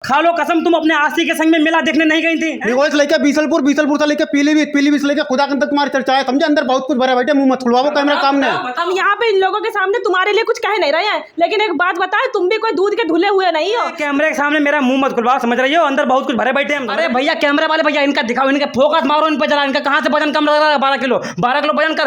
खा लो कसम, तुम अपने आसी के संग में मेला देखने नहीं गई थी? निगोज लेके बीसलपुर से लेके पीलीभीत से लेके खुदा तक तुम्हारी चर्चा है, समझे? अंदर बहुत कुछ भरा बैठे, मुंह मत खुलवाओ कैमरा सामने। हम यहाँ पे इन लोगों के सामने तुम्हारे लिए कुछ कह नहीं रहे हैं, लेकिन एक बात बताए, तुम भी कोई दूध के धुले हुए नहीं हो। कैमरे के सामने मेरा मुंह मत खुलवाओ, समझ रही हो? अंदर बहुत कुछ भरे बैठे हैं। अरे भैया कैमरे वाले भैया, इनका दिखाओ, इनका फोकस मारो इन पे जरा। इनका कहाँ से वजन कम लग रहा है? 12 किलो वजन कर।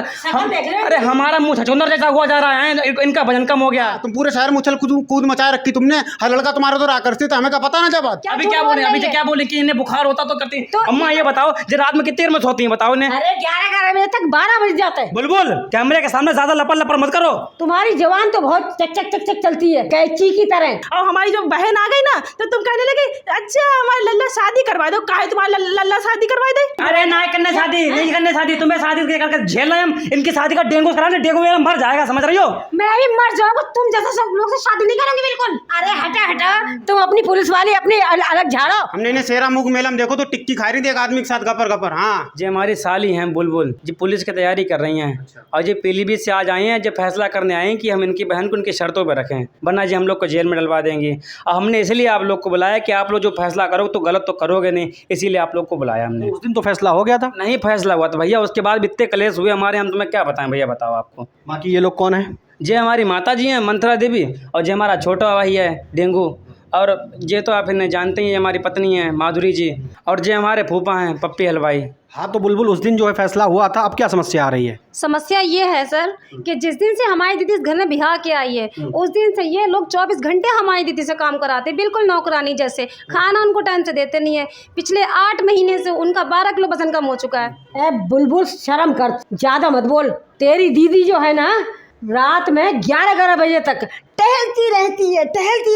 अरे हमारा मुंह छछूंदर जैसा हुआ जा रहा है, इनका वजन कम हो गया। तुम पूरे शहर में उछल कूद मचाए रखी तुमने, हर लड़का तुम्हारे तो आकर्षित है, हमें क्या पता ना जब बात। अभी क्या बोले, अभी क्या बोले कि इन्हें बुखार होता तो करती। अम्मा ये बताओ, जो रात में कितनी देर में सोती है बताओ इन्हें? अरे 11 बजे तक 12 बज जाते हैं। बुलबुल कैमरे के सामने ज्यादा लपर मत करो। तुम्हारी जवान तो बहुत चक चक चक चक चलती है, कैंची की तरह। और हमारी जब बहन आ गई ना, तो तुम कहने लगे अच्छा हमारी लल्ला शादी करवा दो। काहे तुम्हारी लल्ला शादी करवा दे? अरे ना करने शादी, नहीं करने शादी, तुम्हें शादी करके झेल रहे हम। इनकी शादी का डेंगू कराने, डेंगू मेरा मर जाएगा, समझ रही हो? मैं भी मर जाऊंगा, तुम जैसे सब लोग से शादी नहीं करूंगी बिल्कुल। अरे हटा तुम अपनी पुलिस वाली अपनी अलग झाड़ो। हमने इन्हें शेरा मुख मेला में देखो तो टिक्की खा रही थी एक आदमी के साथ गपर। हाँ जी हमारी साली हैं बुलबुल जी, पुलिस की तैयारी कर रही हैं। और ये पीलीभीत से आज आई हैं, जो फैसला करने आए हैं कि हम इनकी बहन को उनकी शर्तों पर रखें, वरना जी हम लोग को जेल में डलवा देंगे। और हमने इसलिए आप लोग को बुलाया कि आप लोग जो फैसला करोगे तो गलत तो करोगे नहीं, इसीलिए आप लोग को बुलाया हमने। उस दिन तो फैसला हो गया था। नहीं फैसला हुआ था भैया, उसके बाद इतने कलेश हुए हमारे, हम तुम्हें क्या बताएं भैया, बताओ आपको। बाकी ये लोग कौन है? जे हमारी माता जी हैं मंत्रा देवी, और जे हमारा छोटा भाई है डेंगू, और ये तो आप इन्हें जानते ही हैं, हमारी पत्नी है माधुरी जी, और जे हमारे फूफा हैं पप्पी हलवाई। हाँ तो बुलबुल उस दिन जो है फैसला हुआ था, अब क्या समस्या आ रही है? समस्या ये है सर कि जिस दिन से हमारी दीदी इस घर में बिहार के आई है, उस दिन से ये लोग 24 घंटे हमारी दीदी से काम कराते, बिल्कुल नौकरानी जैसे। खाना उनको टाइम से देते नहीं है। पिछले 8 महीने से उनका 12 किलो वजन कम हो चुका है। ए बुलबुल शर्म कर, ज्यादा मत बोल। तेरी दीदी जो है ना, रात में 11 बजे तक टहलती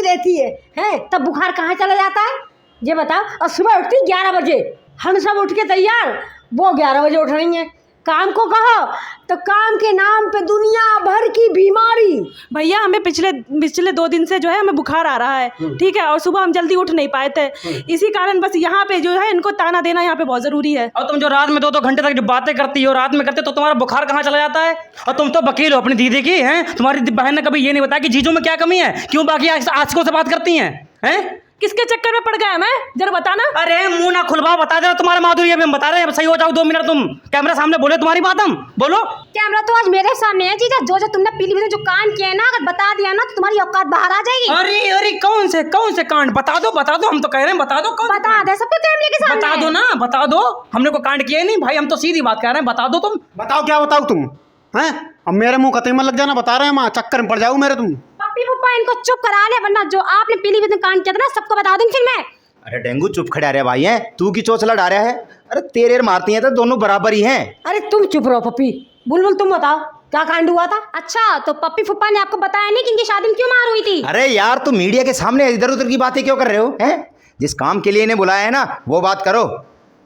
रहती है, तब बुखार कहाँ चला जाता है ये बताओ? और सुबह उठती 11 बजे, हम सब उठ के तैयार, वो 11 बजे उठ रही हैं। काम को कहो तो काम के नाम पे दुनिया भर की बीमारी। भैया हमें पिछले 2 दिन से जो है हमें बुखार आ रहा है, ठीक है, और सुबह हम जल्दी उठ नहीं पाए थे, इसी कारण बस यहाँ पे जो है इनको ताना देना यहाँ पे बहुत जरूरी है। और तुम जो रात में 2 घंटे तक जो बातें करती हो, रात में करते तो तुम्हारा बुखार कहाँ चला जाता है? और तुम तो वकील हो अपनी दीदी की, हैं? तुम्हारी बहन ने कभी ये नहीं बताया कि जीजू में क्या कमी है, क्यों बाकी आशिकों से बात करती हैं? किसके चक्कर में पड़ गया मैं, जरा बताना। अरे मुंह ना खुलवाओ, बता दे तुम्हारे माधुरी, अभी हम बता रहे हैं, सही हो जाओ 2 मिनट, तुम कैमरा सामने बोले तुम्हारी बात, हम बोलो। कैमरा तो आज मेरे सामने है जीजा, जो तुमने पीलीभीत में जो कांड किया है ना, अगर बता दिया ना तो तुम्हारी औकात बाहर आ जाएगी। अरे कौन से कांड? बता दो, हम तो कह रहे हैं बता दो। बता दे सबको कैमरे के सामने। बता दो ना, बता दो, हमने कोई कांड किया नहीं भाई, हम तो सीधी बात कर रहे हैं, बता दो तुम। बताओ क्या बताओ तुम, हैं? अब मेरे मुंह कतई मत लग जाना, बता रहे हैं माँ, चक्कर में पड़ जाओ मेरे तुम। पप्पी पुप्पा इनको चुप करा ले, वरना जो आपने पीलीभीत में कांड किया था ना सबको बता दूंगी फिर मैं। अरे डेंगू चुप खड़े आ रहे भाई हैं, तू की चोचला डा रहा है? अरे तेरे मारती हैं तो दोनों बराबर ही हैं। अरे तुम चुप रहो पप्पी। बुलबुल तुम बताओ क्या कांड हुआ था? अच्छा तो पप्पी फुप्पा ने आपको बताया नहीं कि इनकी शादी में क्यों मार हुई थी? अरे यार तुम मीडिया के सामने इधर उधर की बातें क्यों कर रहे हो? हैं? जिस काम के लिए इन्हें बुलाया है ना वो बात करो।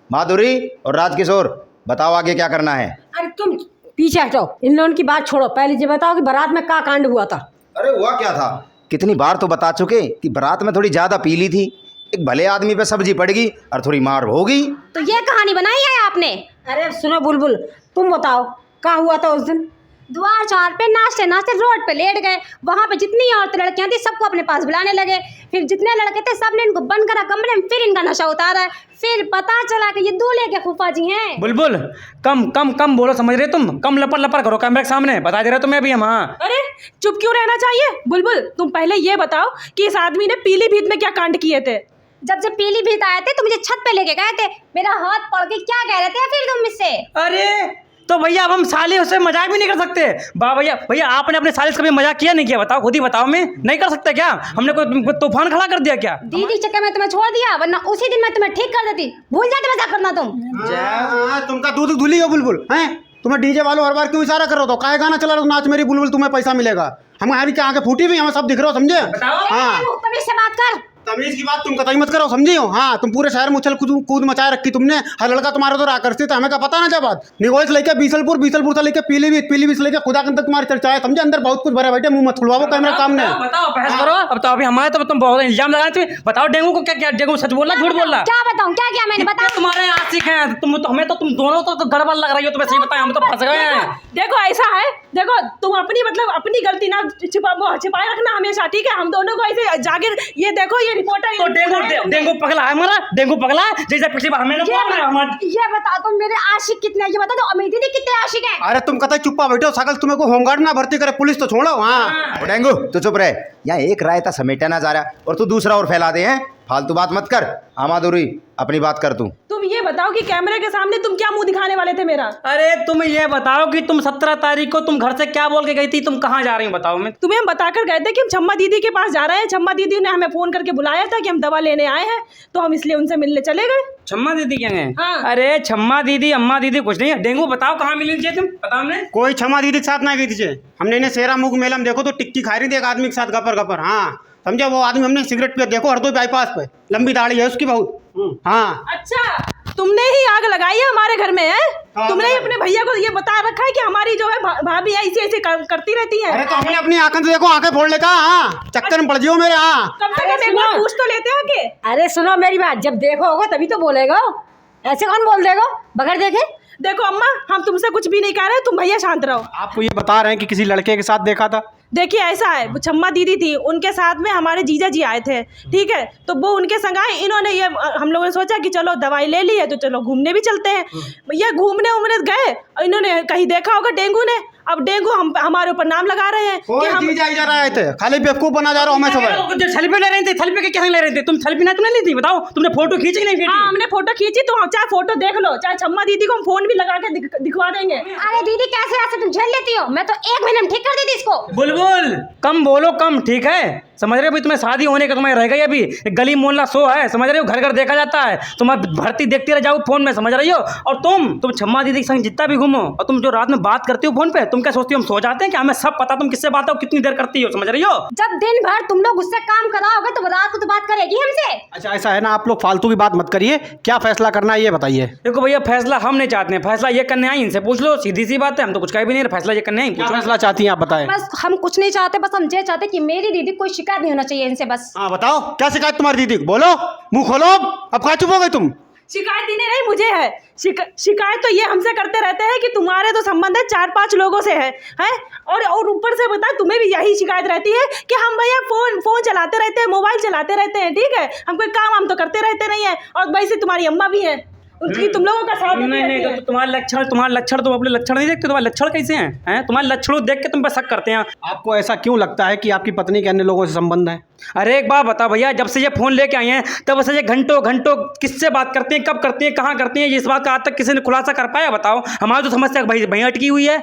माधुरी और राजकिशोर बताओ आगे क्या करना है? अरे तुम पीछे हटो, इन लोगों की बात छोड़ो, पहले ये बताओ कि बारात में क्या कांड हुआ था? अरे हुआ क्या था? कितनी बार तो बता चुके कि बारात में थोड़ी ज्यादा पी ली थी, एक भले आदमी पे सब्जी पड़ गई और थोड़ी मार हो गई। तो ये कहानी बनाई है आपने? अरे सुनो बुलबुल, तुम बताओ क्या हुआ था उस दिन? द्वार चार पे नाचते नाचते रोड पे लेट गए। वहाँ पे जितनी औरतें लड़कियां थी सबको अपने पास बुलाने लगे। फिर जितने लड़के थे सबने इनको बंद करा कमरे में, फिर इनका नशा उतारा। फिर पता चला कि ये दूल्हे के फूफा जी हैं। बुलबुल कम बोलो, समझ रहे तुम? कम लपर करो कैमरे के सामने, बता दे रहे तुम्हें अभी हम। हाँ अरे चुप क्यों रहना चाहिए? बुलबुल तुम पहले ये बताओ कि इस आदमी ने पीलीभीत में क्या कांड किए थे? जब से पीलीभीत आए थे तो मुझे छत पे लेके गए थे, मेरा हाथ पकड़ के क्या कह रहे थे फिर तुम मुझसे? अरे तो भैया अब हम साले उससे मजाक भी नहीं कर सकते? भैया आपने अपने साले से कभी मजाक किया नहीं किया? बताओ, खुद ही बताओ। मैं नहीं कर सकता क्या? हमने कोई तूफान खड़ा कर दिया क्या? दीदी चक्कर में तुम्हें छोड़ दिया, वरना उसी दिन मैं तुम्हें ठीक कर देती। भूल जाते मजाक करना तुम। तुमका दूध धुली हो बुलबुल, हैं? तुम्हें डीजे वालों हर बार क्यों इशारा कर रहे हो? काहे गाना चला रहे हो? नाच मेरी बुलबुल, तुम्हें पैसा मिलेगा। हमारी क्या आंखें फूटी हुई, हमें सब दिख रहा हो, समझे? हाँ तमीज से बात कर। तमीज की बात तुम कतई मत करो, समझी हो? हाँ तुम पूरे शहर में उछल कूद मचाए रखी तुमने, हर लड़का तुम्हारे तो आकर्षित है, हमें क्या पता ना जब बात। निगोज लेके बीसलपुर से लेके पीलीभीत से लेके खुदा तक तुम्हारी चर्चा है, समझे? अंदर बहुत कुछ भरा बैठे, मुंह मत खुलवाओ कैमरा सामने। बताओ बहस करो। अब तो अभी हमारे तो तुम बहुत इल्जाम लगाए थे। बताओ डेंगू को क्या? डेंगू सच बोलना झूठ बोलना? क्या बताऊं, क्या किया मैंने? बताओ। तुम्हारे आशिक हैं तुम, तो हमें तो तुम दोनों तो गड़बड़ लग रही हो। तुम्हें सही बताया, हम तो फंस गए हैं। देखो ऐसा है, देखो तुम अपनी गलती ना छिपाए रखना हमेशा, ठीक है? हम दोनों को ऐसे जागिर, ये देखो ये ये रिपोर्टर तो डेंगू पगला है हमारा, डेंगू पगला है जैसे पिछली बार हमने ये बता दो मेरे आशिक कितने हैं, ये बता दो अमित दीदी कितने आशिक हैं। अरे तुम कहते चुप्पा बैठो, सकल तुम्हें को होमगार्ड ना भर्ती करे, पुलिस तो छोड़ो। हाँ ओ डेंगू तू चुप रहे, यहाँ एक रायता समेटा ना जा रहा और तू दूसरा और फैला दे हैं। फालतू बात मत कर। हाँ माधुरी अपनी बात कर तू। तुम ये बताओ कि कैमरे के सामने तुम क्या मुंह दिखाने वाले थे मेरा? अरे तुम ये बताओ कि तुम 17 तारीख को तुम घर से क्या बोल के गई थी, तुम कहाँ जा रही हो बताओ। मैं तुम्हें हम बताकर गए थे कि हम छम्मा दीदी के पास जा रहे हैं। छम्मा दीदी ने हमें फोन करके बुलाया था कि हम दवा लेने आए हैं, तो हम इसलिए उनसे मिलने चले गए। छम्मा दीदी क्या है? हाँ। अरे छम्मा दीदी अम्मा दीदी कुछ नहीं है। डेंगू बताओ कहाँ मिली थी तुम, बताओ हमने। कोई क्षमा दीदी के साथ ना गई थी। हमने इन्हें शेरा मुख मेला में देखो तो टिक्की खा रही थी एक आदमी के साथ गपर गपर। हाँ समझे, वो आदमी हमने सिगरेट पिया, देखो हरदोई बाईपास पे, लंबी दाढ़ी है उसकी बहुत। हाँ अच्छा तुमने ही आग लगाई है हमारे घर में है? हाँ, तुमने ही अपने भैया को ये बता रखा है कि हमारी जो है भाभी ऐसी ऐसी करती रहती है। अरे तो हमने अपनी आंखें से देखो, आंखें फोड़ लेगा। हाँ चक्कर में पड़ जियो मेरे। हाँ कम से कम एक बार पूछ तो लेते हैं कि अरे सुनो मेरी बात, जब देखो होगा तभी तो बोलेगा, ऐसे कौन बोल देगा बगैर देखे। देखो अम्मा हम तुमसे कुछ भी नहीं कह रहे, तुम भैया शांत रहो। आपको ये बता रहे हैं कि किसी लड़के के साथ देखा था। देखिए ऐसा है, वो छम्मा दीदी थी, उनके साथ में हमारे जीजा जी आए थे, ठीक है, तो वो उनके संग आए। इन्होंने ये हम लोगों ने सोचा कि चलो दवाई ले ली है तो चलो घूमने भी चलते हैं। ये घूमने उमने गए, इन्होंने कहीं देखा होगा डेंगू ने। अब डेंगू हमारे ऊपर नाम लगा रहे हैं कि हम जीजा जा रहे थे, खाली बेवकूफ बना जा रहा हूँ मैं सब। सेल्फी ले रहे थे, सेल्फी के क्या ले रहे थे तुम? सेल्फी ना तुमने ली थी बताओ, तुमने फोटो खींची कि नहीं खींची? हाँ हमने फोटो खींची, तो चाहे फोटो देख लो, चाहे छम्मा दीदी को हम फोन भी लगा के दिखवा देंगे। अरे दीदी कैसे ऐसे तुम झेल लेती हो? मैं तो 1 महीने में ठीक कर देती इसको। बुलबुल कम बोलो कम, ठीक है? समझ रहे हो भाई, तुम्हें शादी होने का तुम्हें रह गई अभी, गली मोहल्ला शो है, समझ रहे हो, घर घर देखा जाता है, तुम्हारी भर्ती देखती रह जाओ फोन में, समझ रही हो। और तुम छम्मा दीदी के संग जितना भी घूमो, और तुम जो रात में बात करती हो फोन पे, तुम क्या सोचती हो हम सो जाते हैं? कि हमें सब पता तुम किससे बात हो, कितनी देर करती हो, समझ रही हो। जब दिन भर तुम लोग उससे काम कराओगे तो रात को तो बात करेगी हमसे। अच्छा ऐसा है ना, आप लोग फालतू की बात मत करिए, क्या फैसला करना है ये बताइए। देखो भैया फैसला हम नहीं चाहते हैं, फैसला ये करने आई इनसे पूछ लो, सीधी सी बात है, हम तो कुछ कह भी नहीं रहे, फैसला ये करने आई। क्या फैसला चाहती हैं आप बताएं। बस हम कुछ नहीं चाहते, बस हम ये चाहते कि मेरी दीदी कोई शिकायत नहीं होना चाहिए इनसे बस। हाँ बताओ क्या शिकायत तुम्हारी दीदी को, बोलो मुंह खोलो। अब कहाँ चुप हो गए तुम? शिकायत इन्हें नहीं मुझे है। शिकायत तो ये हमसे करते रहते हैं कि तुम्हारे तो संबंध है 4-5 लोगों से है और ऊपर से बता तुम्हें भी यही शिकायत रहती है कि हम भैया फोन चलाते रहते हैं, मोबाइल चलाते रहते हैं, ठीक है, हम कोई काम हम तो करते रहते नहीं है। और वैसे तुम्हारी अम्मा भी है, उसकी तुम लोगों का साथ नहीं तो तुम्हारे लक्षण तुम अपने लक्षण नहीं देखते, तुम्हारे लक्षण कैसे हैं? तुम्हारे लक्षणों देख के तुम पर शक करते हैं। आपको ऐसा क्यों लगता है कि आपकी पत्नी के अन्य लोगों से संबंध है? अरे एक बात बताओ भैया, जब से ये फोन लेके आई हैं तब से ये घंटों किससे बात करते हैं, कब करते हैं, कहाँ करते हैं, इस बात का आज तक किसी ने खुलासा कर पाया? बताओ, हमारी तो समस्या भैया अटकी हुई है।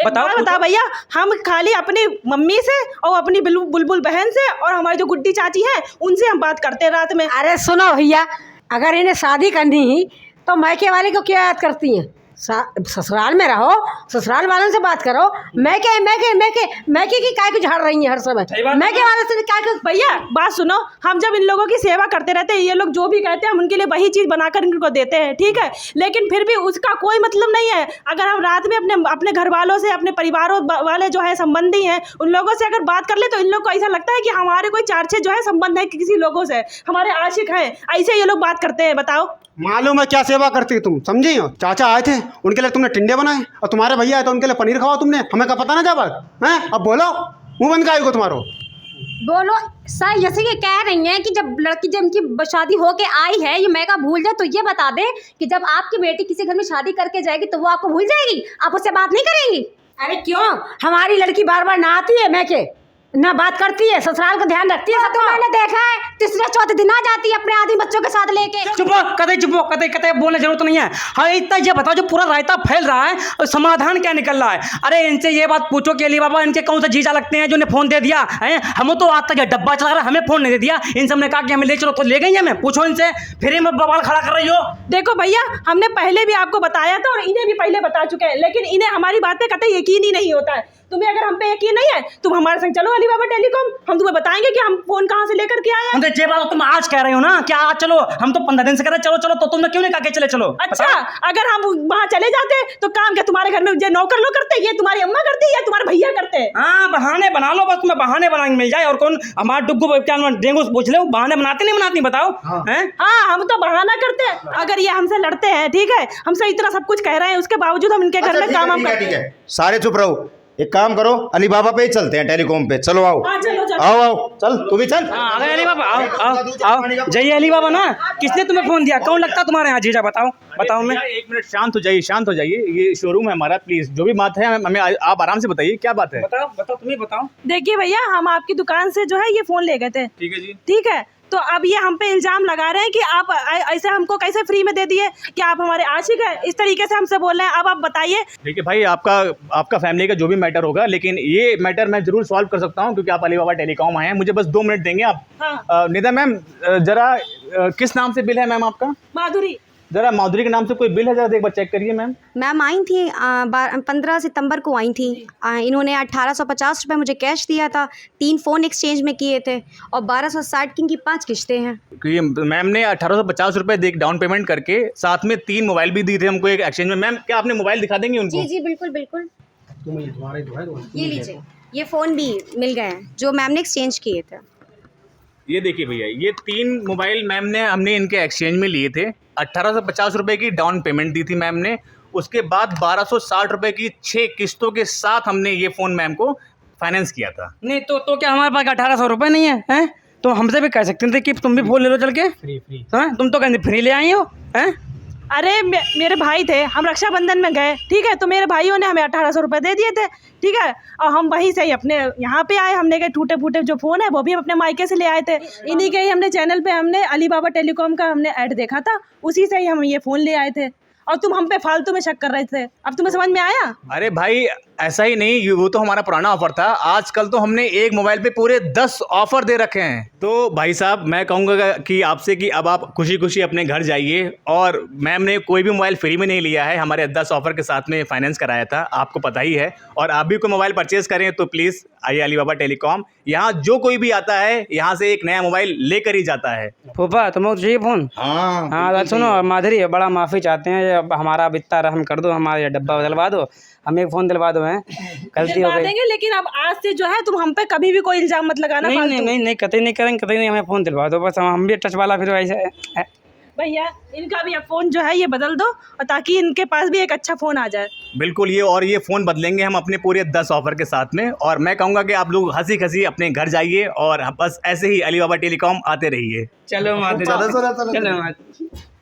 बताओ भैया, हम खाली अपनी मम्मी से और अपनी बुलबुल बहन से और हमारी जो गुड्डी चाची है उनसे हम बात करते हैं रात में। अरे सुनो भैया, अगर इन्हें शादी करनी ही तो मायके वाले को क्या याद करती हैं? ससुराल में रहो, ससुराल वालों से बात करो। मैके की काय को झाड़ रही है हर समय, मैके वाले से काय को। भैया बात सुनो, हम जब इन लोगों की सेवा करते रहते हैं, ये लोग जो भी कहते हैं हम उनके लिए वही चीज़ बनाकर इनको देते हैं, ठीक है, लेकिन फिर भी उसका कोई मतलब नहीं है। अगर हम रात में अपने घर वालों से, अपने परिवारों वाले जो है संबंधी हैं, उन लोगों से अगर बात कर ले तो इन लोग को ऐसा लगता है कि हमारे कोई 4-6 जो है संबंध है किसी लोगों से, हमारे आशिक हैं, ऐसे ये लोग बात करते हैं। बताओ मालूम है क्या सेवा करती है तुम, समझी हो? चाचा आए थे उनके लिए तुमने टिंडे बनाए, और तुम्हारे भैया आए तो उनके लिए पनीर खवाओ तुमने, हमें क्या पता ना जा बात है? अब बोलो, मुंह बंद का को तुम्हारो बोलो सर, जैसे ये कह रही हैं कि जब लड़की जब इनकी शादी होके आई है, ये मैका भूल जाए, तो ये बता दे कि जब आपकी बेटी किसी घर में शादी करके जाएगी तो वो आपको भूल जाएगी, आप उससे बात नहीं करेंगी? अरे क्यों, हमारी लड़की बार बार ना आती है, मैके ना बात करती है, ससुराल का ध्यान रखती है। तो मैंने देखा है 3-4 दिन आ जाती है अपने आदमी बच्चों के साथ लेके। चुप कते बोलने जरूरत नहीं है। हाँ इतना ये बताओ, जो पूरा रायता फैल रहा है समाधान क्या निकल रहा है? अरे इनसे ये बात पूछो कि अली बाबा इनके कौन सा जीजा लगते हैं जो ने फोन दे दिया है? हम तो आज तक डब्बा चला रहा, हमें फोन नहीं दे दिया। इनसे हमने कहा कि हमें ले चलो तो ले गई हमें, पूछो इनसे, फिर मैं बवाल खड़ा कर रही हो। देखो भैया, हमने पहले भी आपको बताया था और इन्हें भी पहले बता चुके हैं, लेकिन इन्हें हमारी बातें कतई यकीन ही नहीं होता है। तुम्हें अगर हम पे यकीन नहीं है, तुम हमारे संग चलो अली बाबा टेलीकॉम, हम तुम्हें बताएंगे कि हम फोन कहाँ से लेकर के आए हैं। ये बात तुम आज कह रहे हो ना, क्या आज चलो? हम तो 15 दिन से कह रहे चलो, तो तुमने क्यों नहीं कहा कि चलो? अच्छा, अगर हम वहाँ चले जाते तो काम क्या तुम्हारे घर में ये नौकर लोग करते, ये तुम्हारी अम्मा करती है, तुम्हारे भैया करते हैं? हाँ बहाने बना लो, बस तुम्हें बहाने बनाने मिल जाए। और कौन हमारा डुग्गू डेंगू पूछ लो, बहाने बनाते नहीं बनाती बताओ? हाँ हम तो बहाना करते हैं। अगर ये हमसे लड़ते हैं, ठीक है, हमसे इतना सब कुछ कह रहे हैं, उसके बावजूद हम इनके घर में काम हम करते हैं। सारे चुप रहो, एक काम करो, अली बाबा पे ही चलते हैं, टेलीकॉम पे। चलो आओ, हाँ, चलो चलो। आओ आओ, चल तू भी चल। हाँ आ गए अली बाबा, आओ आओ आओ, जाइए अली बाबा ना। किसने तुम्हें फोन दिया? कौन लगता तुम्हारे यहाँ जीजा? बताओ बताओ। मैं भैया, एक मिनट शांत हो जाइए, शांत हो जाइए। ये शोरूम है हमारा, प्लीज जो भी बात है हमें आप आराम से बताइए, क्या बात है? बताओ बताओ, तुम्हें बताओ। देखिए भैया, हम आपकी दुकान से जो है ये फ़ोन ले गए थे, ठीक है जी। ठीक है। तो अब ये हम पे इल्ज़ाम लगा रहे हैं कि आप ऐसे हमको कैसे फ्री में दे दिए, कि आप हमारे आशिक हैं, इस तरीके से हमसे बोल रहे हैं। अब आप बताइए। देखिए भाई, आपका फैमिली का जो भी मैटर होगा, लेकिन ये मैटर मैं जरूर सॉल्व कर सकता हूँ, क्योंकि आप अली बाबा टेलीकॉम आए हैं। मुझे बस 2 मिनट देंगे आप? हाँ। निदा मैम, जरा किस नाम से बिल है मैम आपका? माधुरी। जरा माधुरी के नाम से कोई बिल है, जरा एक बार चेक करिए मैम। मैम आई थी 15 सितंबर को आई थी। इन्होंने 1850 रुपये मुझे कैश दिया था, 3 फ़ोन एक्सचेंज में किए थे, और 1260 की 5 किश्तें हैं। ये मैम ने 1850 रुपये डाउन पेमेंट करके साथ में 3 मोबाइल भी दिए थे हमको एक एक्सचेंज में। मैम क्या आपने मोबाइल दिखा देंगे उनको? जी जी बिल्कुल बिल्कुल। ये लीजिए, ये फ़ोन भी मिल गए हैं जो मैम ने एक्सचेंज किए थे। ये देखिए भैया, ये 3 मोबाइल मैम ने हमने इनके एक्सचेंज में लिए थे। 1850 रुपये की डाउन पेमेंट दी थी मैम ने। उसके बाद 1260 रुपये की 6 किस्तों के साथ हमने ये फ़ोन मैम को फाइनेंस किया था। नहीं तो क्या हमारे पास 1800 रुपये नहीं है? हैं तो हमसे भी कह सकते थे कि तुम भी फोन ले लो चल के फ्री। हाँ, तुम तो कहते फ्री ले आई हो। हैं अरे मेरे भाई थे, हम रक्षाबंधन में गए, ठीक है। तो मेरे भाइयों ने हमें 1800 रुपये दे दिए थे, ठीक है। और हम वहीं से ही अपने यहाँ पे आए। हमने कहा टूटे फूटे जो फ़ोन है वो भी हम अपने मायके से ले आए थे। इन्हीं के ही हमने चैनल पे हमने अली बाबा टेलीकॉम का हमने ऐड देखा था, उसी से ही हम ये फ़ोन ले आए थे। और तुम हम पे फालतू में शक कर रहे थे। अब तुम्हें समझ में आया? अरे भाई ऐसा ही नहीं, वो तो हमारा पुराना ऑफर था। आजकल तो हमने एक मोबाइल पे पूरे 10 ऑफर दे रखे हैं। तो भाई साहब, मैं कहूँगा कि आपसे कि अब आप खुशी खुशी अपने घर जाइए। और मैम ने कोई भी मोबाइल फ्री में नहीं लिया है, हमारे 10 ऑफर के साथ में फाइनेंस कराया था, आपको पता ही है। और आप भी कोई मोबाइल परचेज़ करें तो प्लीज़ आइए अली बाबा टेलीकॉम। यहाँ जो कोई भी आता है यहाँ से एक नया मोबाइल लेकर ही जाता है। फूफा तुमको चाहिए फ़ोन? हाँ हाँ सुनो माधुरी, बड़ा माफ़ी चाहते हैं, अब हमारा बित्ता रहम कर दो, हमारा डब्बा दिलवा दो, हमें एक फ़ोन दिलवा दो। हैं गलती हो दिलवा गई। देंगे, लेकिन अब आज से जो है तुम हम पे कभी भी कोई इल्ज़ाम मत लगाना। नहीं फालतू। नहीं नहीं नहीं, कतई नहीं करेंगे, कतई नहीं। हमें फ़ोन दिलवा दो बस, हम भी टच वाला फिर ऐसे भैया इनका भी अब फ़ोन जो है ये बदल दो, और ताकि इनके पास भी एक अच्छा फ़ोन आ जाए। बिल्कुल, ये फ़ोन बदलेंगे हम अपने पूरे 10 ऑफर के साथ में। और मैं कहूँगा कि आप लोग हंसी खसी अपने घर जाइए और बस ऐसे ही अली बाबा टेलीकॉम आते रहिए। चलो माधुरी, चलो, चलो, चलो। चलो माधुरी।